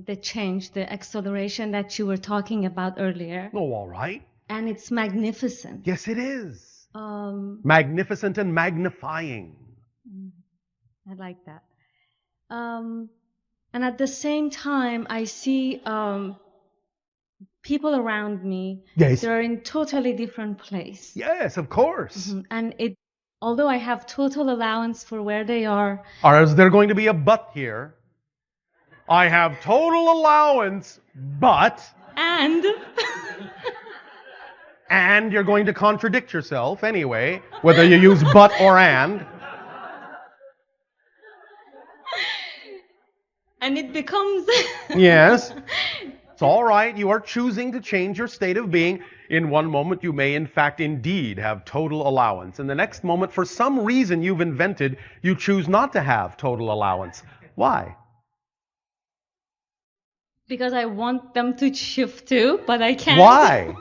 the change, the acceleration that you were talking about earlier. Oh, all right. And it's magnificent. Yes, it is. Magnificent and magnifying. I like that. And at the same time, I see people around me. Yes. They're in totally different place. Yes, of course. And although I have total allowance for where they are. Or is there going to be a but here? I have total allowance, but... And... And you're going to contradict yourself anyway, whether you use but or and. And it becomes... Yes. It's all right. You are choosing to change your state of being. In one moment, you may, in fact, indeed have total allowance. In the next moment, for some reason you've invented, you choose not to have total allowance. Why? Because I want them to shift too, but I can't. Why?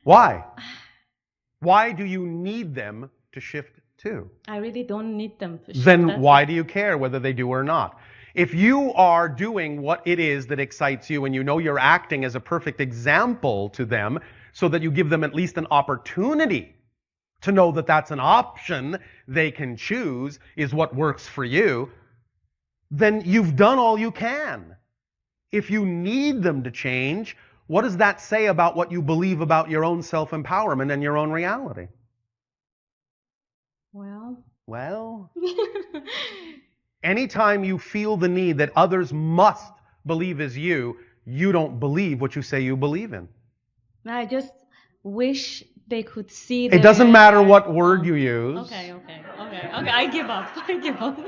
Why? Why do you need them to shift too? I really don't need them to shift. Then why do you care whether they do or not? If you are doing what it is that excites you and you know you're acting as a perfect example to them so that you give them at least an opportunity to know that that's an option they can choose is what works for you, then you've done all you can. If you need them to change, what does that say about what you believe about your own self-empowerment and your own reality? Well, anytime you feel the need that others must believe as you, you don't believe what you say you believe in. I just wish they could see. It doesn't matter what word you use. Okay. I give up.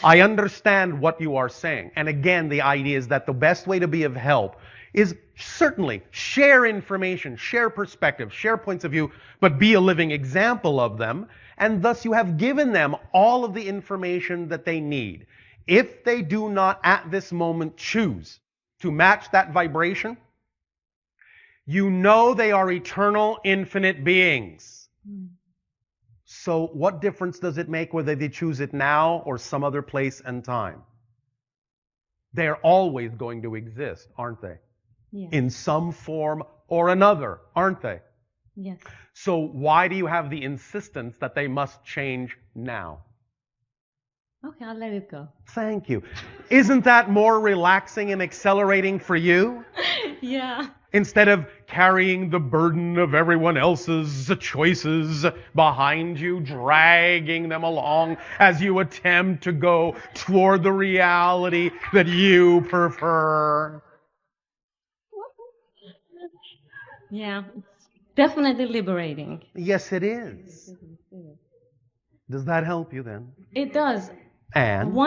I understand what you are saying. And again, the idea is that the best way to be of help is certainly share information, share perspective, share points of view, but be a living example of them. And thus you have given them all of the information that they need. If they do not at this moment choose to match that vibration, you know they are eternal, infinite beings. So what difference does it make whether they choose it now or some other place and time? They're always going to exist, aren't they? Yes. In some form or another, aren't they? Yes. So why do you have the insistence that they must change now? Okay, I'll let it go. Thank you. Isn't that more relaxing and accelerating for you? Yeah. Instead of carrying the burden of everyone else's choices behind you, dragging them along as you attempt to go toward the reality that you prefer. Yeah, it's definitely liberating. Yes, it is. Does that help you then? It does. And?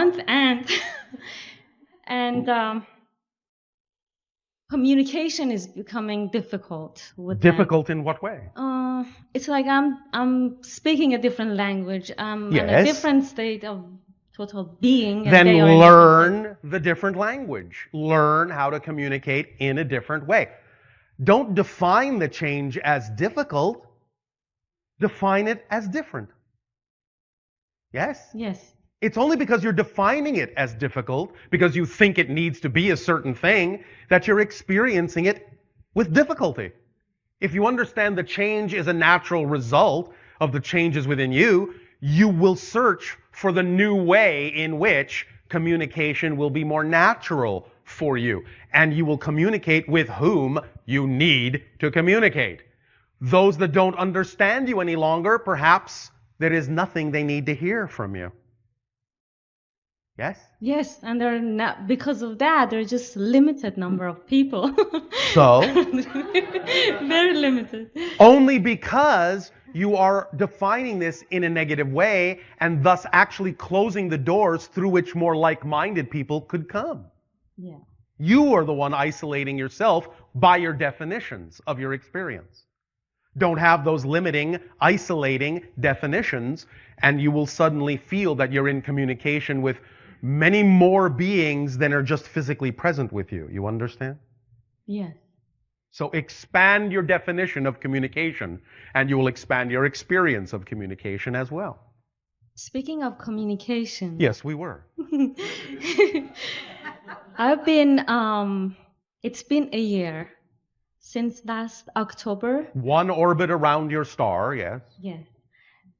And communication is becoming difficult with Difficult them. in what way? It's like I'm speaking a different language. I'm in a Yes. different state of total being. And Then they are in a learn the different language. Learn how to communicate in a different way. Don't define the change as difficult. Define it as different. Yes? Yes. It's only because you're defining it as difficult, because you think it needs to be a certain thing, that you're experiencing it with difficulty. If you understand the change is a natural result of the changes within you, you will search for the new way in which communication will be more natural for you. And you will communicate with whom you need to communicate. Those that don't understand you any longer, perhaps there is nothing they need to hear from you. Yes? Yes, and they're not, because of that, there are just limited number of people. So? Very limited. Only because you are defining this in a negative way and thus actually closing the doors through which more like-minded people could come. Yeah. You are the one isolating yourself by your definitions of your experience. Don't have those limiting, isolating definitions, and you will suddenly feel that you're in communication with many more beings than are just physically present with you. You understand? Yes. So expand your definition of communication, and you will expand your experience of communication as well. Speaking of communication, Yes, we were. I've been, it's been a year since last October. One orbit around your star, yes. Yeah.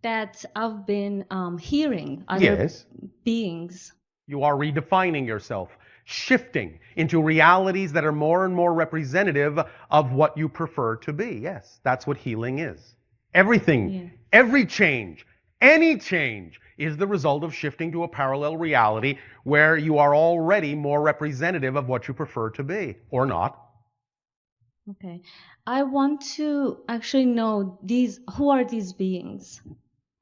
That I've been hearing other Yes. beings. You are redefining yourself, shifting into realities that are more and more representative of what you prefer to be. Yes, that's what healing is. Everything, every change, any change is the result of shifting to a parallel reality where you are already more representative of what you prefer to be, or not. Okay. I want to actually know who are these beings?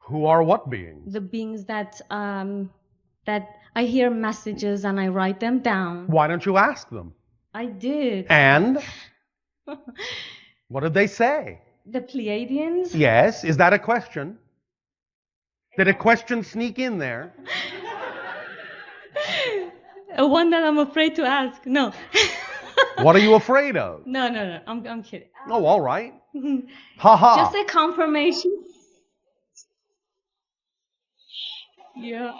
Who are what beings? The beings that I hear messages and I write them down. Why don't you ask them? I did. And what did they say? The Pleiadians? Yes. Is that a question? Did a question sneak in there? One that I'm afraid to ask. No. What are you afraid of? No. I'm kidding. Oh, all right. Ha ha. Just a confirmation. Yeah.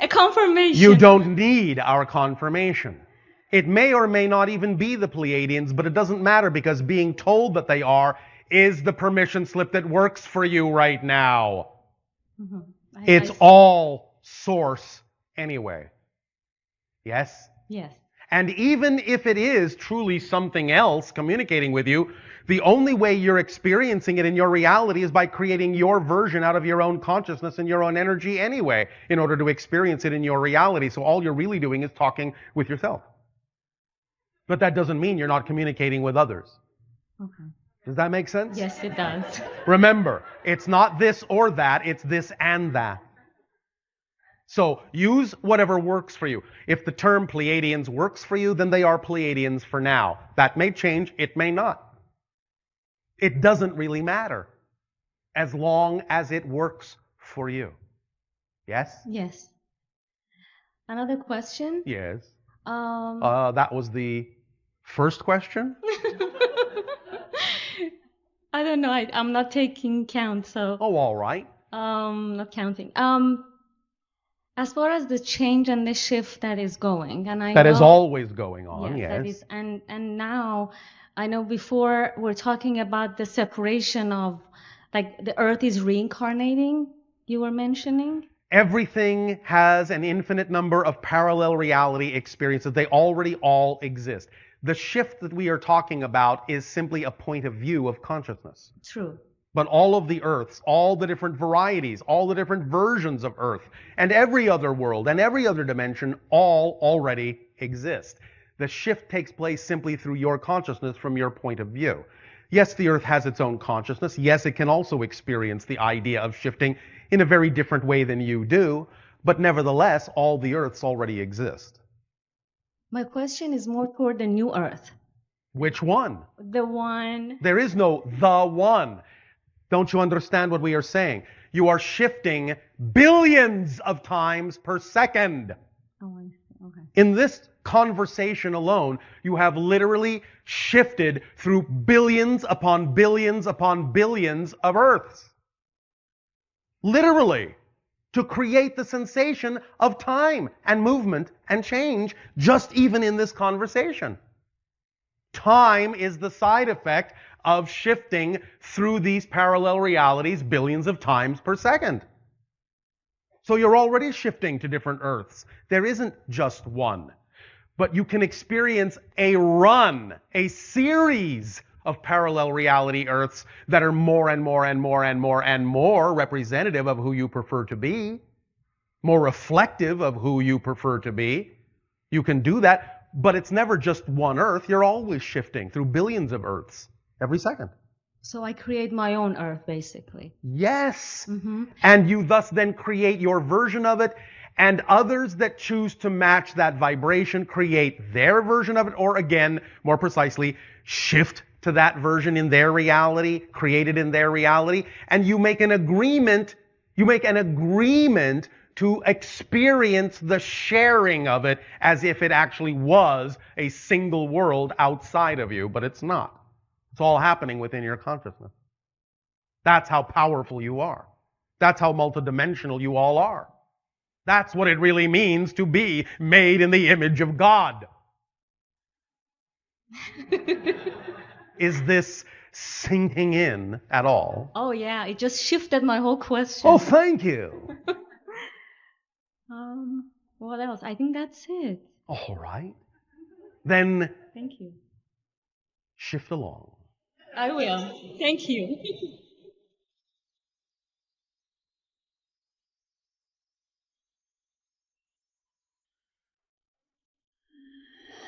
A confirmation. You don't need our confirmation. It may or may not even be the Pleiadians, but it doesn't matter because being told that they are is the permission slip that works for you right now. Mm-hmm. It's all source anyway. Yes? Yes. And even if it is truly something else communicating with you, the only way you're experiencing it in your reality is by creating your version out of your own consciousness and your own energy anyway, in order to experience it in your reality. So all you're really doing is talking with yourself. But that doesn't mean you're not communicating with others. Okay. Does that make sense? Yes, it does. Remember, it's not this or that, it's this and that. So use whatever works for you. If the term Pleiadians works for you, then they are Pleiadians for now. That may change, it may not. It doesn't really matter as long as it works for you. Yes? Yes. Another question? Yes. I That was the first question? don't know. I'm not taking count, so Oh, all right. not counting. As far as the change and the shift that is going, and I That know, is always going on, yes, yes. that is, and now I know before we're talking about the separation of, like, the earth is reincarnating, you were mentioning. Everything has an infinite number of parallel reality experiences. They already all exist. The shift that we are talking about is simply a point of view of consciousness. True. But all of the Earths, all the different varieties, all the different versions of Earth, and every other world and every other dimension all already exist. The shift takes place simply through your consciousness from your point of view. Yes, the Earth has its own consciousness. Yes, it can also experience the idea of shifting in a very different way than you do. But nevertheless, all the Earths already exist. My question is more toward the new Earth. Which one? The one. There is no the one. Don't you understand what we are saying? You are shifting billions of times per second. Oh, I see. Okay. In this conversation alone, you have literally shifted through billions upon billions upon billions of Earths. Literally, to create the sensation of time and movement and change, just even in this conversation. Time is the side effect of shifting through these parallel realities billions of times per second. So you're already shifting to different Earths. There isn't just one. But you can experience a run, a series of parallel reality Earths that are more and more and more and more and more representative of who you prefer to be, more reflective of who you prefer to be. You can do that, but it's never just one Earth. You're always shifting through billions of Earths every second. So I create my own Earth, basically. Yes. Mm-hmm. And you thus then create your version of it, and others that choose to match that vibration create their version of it, or again, more precisely, shift to that version in their reality, create it in their reality, and you make an agreement, to experience the sharing of it as if it actually was a single world outside of you, but it's not. It's all happening within your consciousness. That's how powerful you are. That's how multidimensional you all are. That's what it really means to be made in the image of God. Is this sinking in at all? Oh yeah, it just shifted my whole question. Oh, thank you. What else? I think that's it. All right. Then Thank you. shift along. I will. Thank you.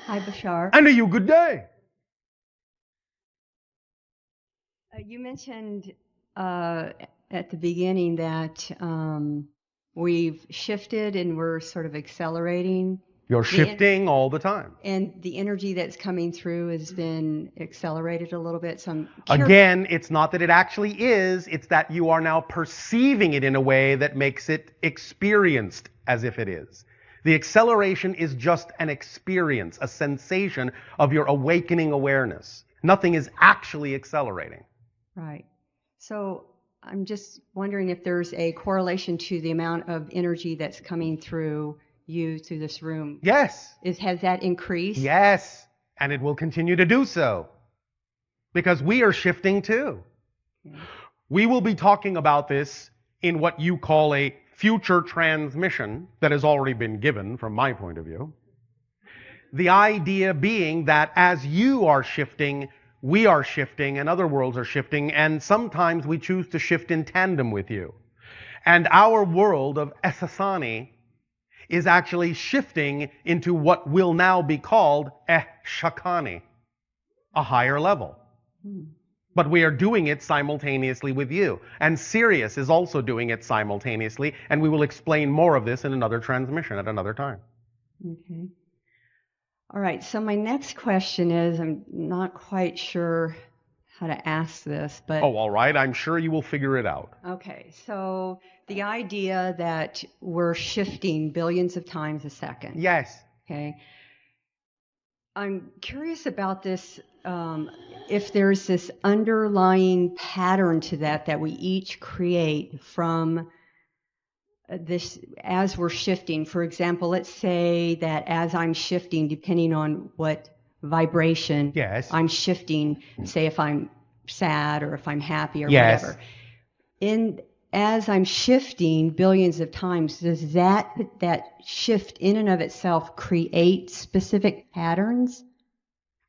Hi, Bashar. And to you, good day. You mentioned at the beginning that we've shifted and we're sort of accelerating. You're shifting all the time. And the energy that's coming through has been accelerated a little bit. So I'm curious. Again, it's not that it actually is, it's that you are now perceiving it in a way that makes it experienced as if it is. The acceleration is just an experience, a sensation of your awakening awareness. Nothing is actually accelerating. Right. So I'm just wondering if there's a correlation to the amount of energy that's coming through you through this room. Yes. Has that increased? Yes. And it will continue to do so. Because we are shifting too. Yeah. We will be talking about this in what you call a future transmission that has already been given from my point of view. The idea being that as you are shifting, we are shifting and other worlds are shifting, and sometimes we choose to shift in tandem with you. And our world of Esasani is actually shifting into what will now be called Shakani, a higher level. But we are doing it simultaneously with you. And Sirius is also doing it simultaneously, and we will explain more of this in another transmission at another time. Okay. All right, so my next question is, I'm not quite sure how to ask this, but... Oh, all right. I'm sure you will figure it out. Okay, so the idea that we're shifting billions of times a second. Yes. Okay. I'm curious about this, if there's this underlying pattern to that we each create from this as we're shifting. For example, let's say that as I'm shifting, depending on what vibration Yes. I'm shifting, say if I'm sad or if I'm happy or Yes. whatever. As I'm shifting billions of times, does that shift in and of itself create specific patterns?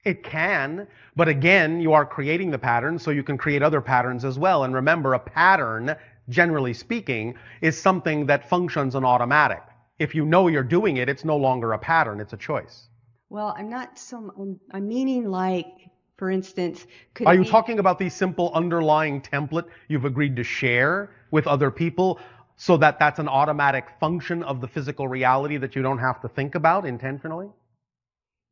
It can, but again, you are creating the pattern, so you can create other patterns as well. And remember, a pattern, generally speaking, is something that functions on automatic. If you know you're doing it, it's no longer a pattern, it's a choice. Well, I'm meaning like, for instance, could Are it you be- talking about the simple underlying template you've agreed to share with other people so that that's an automatic function of the physical reality that you don't have to think about intentionally?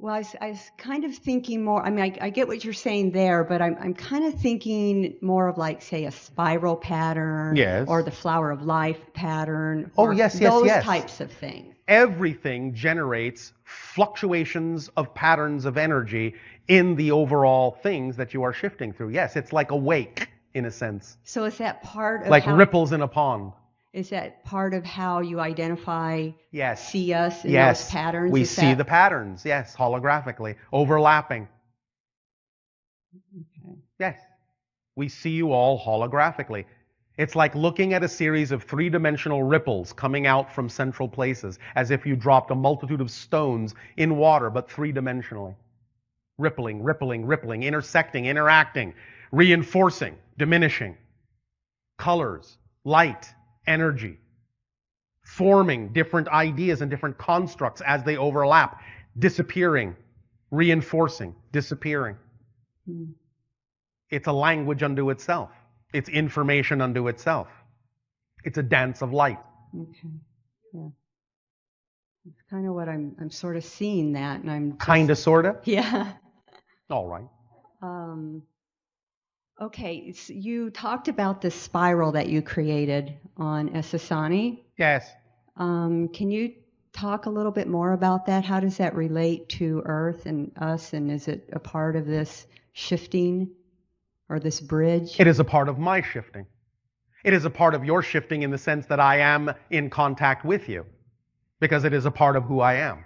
Well, I was kind of thinking more, I mean, I get what you're saying there, but I'm kind of thinking more of like, say, a spiral pattern. Yes. Or the flower of life pattern. Oh, or yes, those types of things. Everything generates fluctuations of patterns of energy in the overall things that you are shifting through. Yes, it's like a wake, in a sense. So is that part of Like ripples in a pond. Is that part of how you identify, Yes. see us in Yes. those patterns? We Is see that- the patterns, yes, holographically, overlapping. Okay. Yes. We see you all holographically. It's like looking at a series of three-dimensional ripples coming out from central places, as if you dropped a multitude of stones in water, but three-dimensionally. Rippling, rippling, rippling, intersecting, interacting, reinforcing, diminishing. Colors, light, energy. Forming different ideas and different constructs as they overlap. Disappearing, reinforcing, disappearing. Hmm. It's a language unto itself. It's information unto itself. It's a dance of light. Okay. Yeah. It's kind of what I'm sort of seeing that, and I'm just, Kinda, sorta? Yeah. All right. Okay, so you talked about the spiral that you created on Esasani. Yes. Can you talk a little bit more about that? How does that relate to Earth and us, and is it a part of this shifting or this bridge? It is a part of my shifting. It is a part of your shifting in the sense that I am in contact with you, because it is a part of who I am.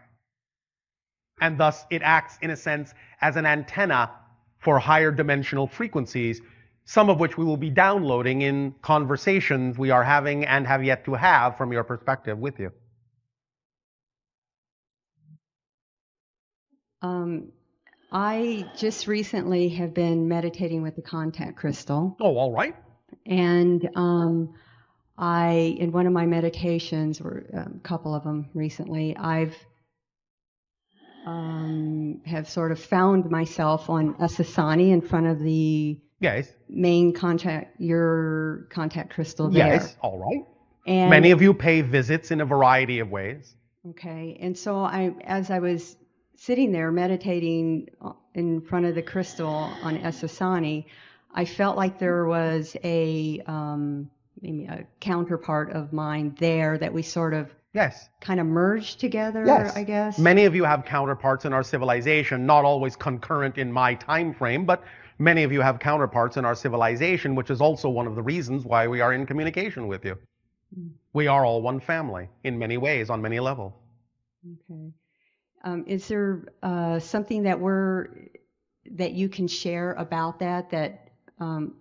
And thus it acts, in a sense, as an antenna for higher dimensional frequencies, some of which we will be downloading in conversations we are having and have yet to have from your perspective with you. I just recently have been meditating with the contact crystal. Oh, all right. And in one of my meditations, or a couple of them recently, I've have sort of found myself on a sasani in front of the Yes. main your contact crystal there. Yes, all right. And many of you pay visits in a variety of ways. Okay, and so as I was sitting there meditating in front of the crystal on Esasani, I felt like there was maybe a counterpart of mine there that we sort of Yes. kind of merged together, Yes. I guess. Many of you have counterparts in our civilization, not always concurrent in my time frame, but many of you have counterparts in our civilization, which is also one of the reasons why we are in communication with you. We are all one family in many ways, on many levels. Okay. Is there something that you can share about that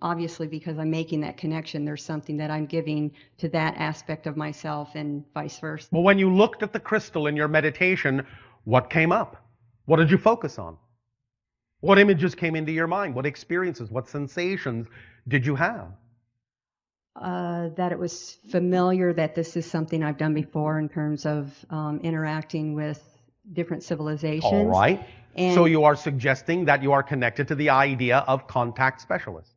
obviously, because I'm making that connection, there's something that I'm giving to that aspect of myself and vice versa? Well, when you looked at the crystal in your meditation, what came up? What did you focus on? What images came into your mind? What experiences, what sensations did you have? That it was familiar, that this is something I've done before in terms of interacting with different civilizations. All right. And so you are suggesting that you are connected to the idea of contact specialist.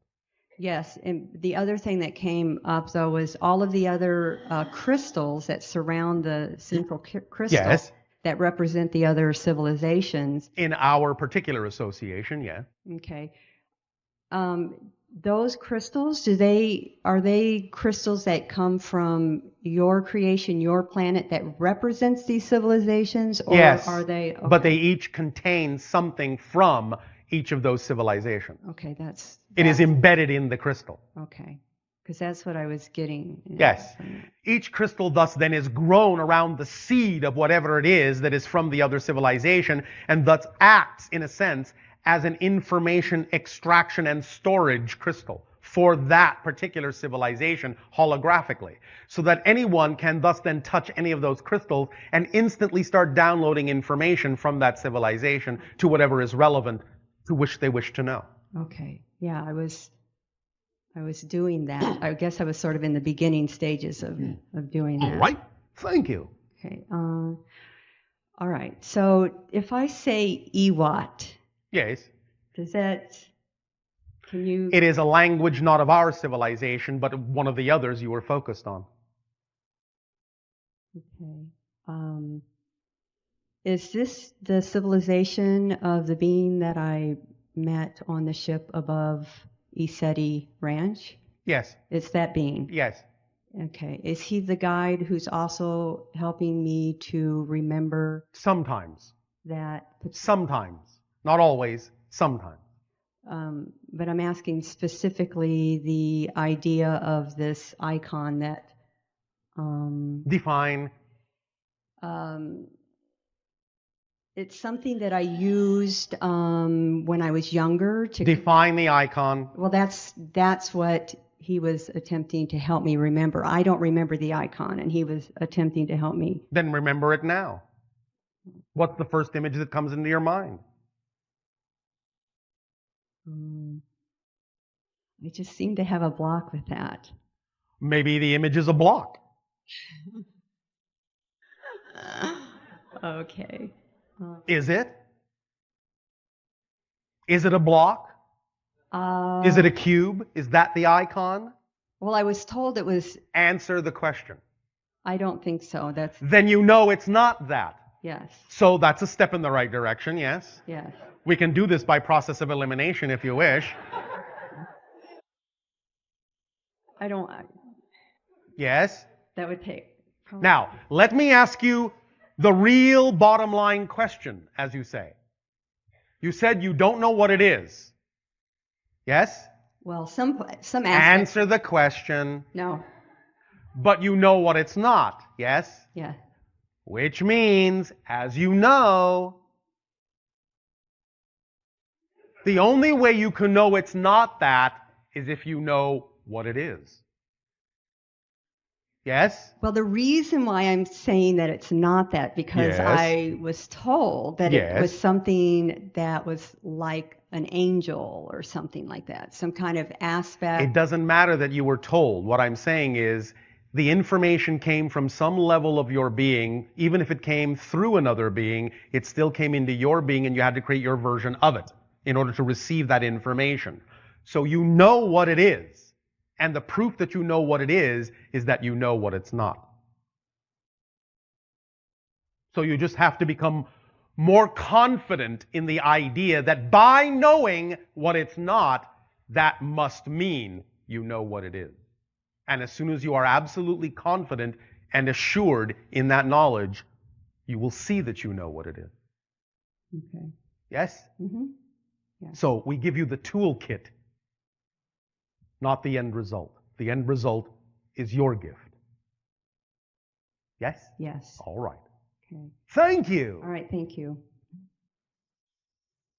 Yes, and the other thing that came up, though, was all of the other crystals that surround the central crystal Yes. that represent the other civilizations. In our particular association, yeah. Okay. Those crystals, are they crystals that come from your creation, your planet, that represents these civilizations? Or Yes, are they? Okay. but they each contain something from each of those civilizations. Okay, that's It is embedded in the crystal. okay, because that's what I was getting. Yes. Each crystal thus then is grown around the seed of whatever it is that is from the other civilization, and thus acts, in a sense, as an information extraction and storage crystal for that particular civilization holographically, so that anyone can thus then touch any of those crystals and instantly start downloading information from that civilization to whatever is relevant to which they wish to know. Okay. Yeah, I was doing that. I guess I was sort of in the beginning stages of doing that. All right. Thank you. Okay. All right. So if I say Ewat, Yes. can you? It is a language not of our civilization, but one of the others you were focused on. Okay. Is this the civilization of the being that I met on the ship above Iseti Ranch? Yes. It's that being. Yes. Okay. Is he the guide who's also helping me to remember Sometimes. that? Sometimes. Not always. Sometimes. But I'm asking specifically the idea of this icon that. Define. It's something that I used when I was younger to Define the icon. Well, that's what he was attempting to help me remember. I don't remember the icon, and he was attempting to help me. Then remember it now. What's the first image that comes into your mind? I just seem to have a block with that. Maybe the image is a block. Okay. Is it? Is it a block? Is it a cube? Is that the icon? Well, I was told it was. Answer the question. I don't think so. Then you know it's not that. Yes. So that's a step in the right direction, yes? Yes. We can do this by process of elimination if you wish. I don't. Yes? That would take. Probably. Now, let me ask you the real bottom line question, as you say. You said you don't know what it is. Yes? Well, some aspects. Answer the question. No. But you know what it's not, yes? Yeah. Which means, as you know, the only way you can know it's not that is if you know what it is. Yes? Well, the reason why I'm saying that it's not that, because Yes. I was told that it was Yes. something that was like an angel or something like that, some kind of aspect. It doesn't matter that you were told. What I'm saying is the information came from some level of your being. Even if it came through another being, it still came into your being and you had to create your version of it in order to receive that information. So you know what it is. And the proof that you know what it is that you know what it's not. So you just have to become more confident in the idea that by knowing what it's not, that must mean you know what it is. And as soon as you are absolutely confident and assured in that knowledge, you will see that you know what it is. Okay. Yes? Mm-hmm. Yeah. So we give you the toolkit, not the end result. The end result is your gift. Yes? Yes. All right. Okay. Thank you. All right. Thank you.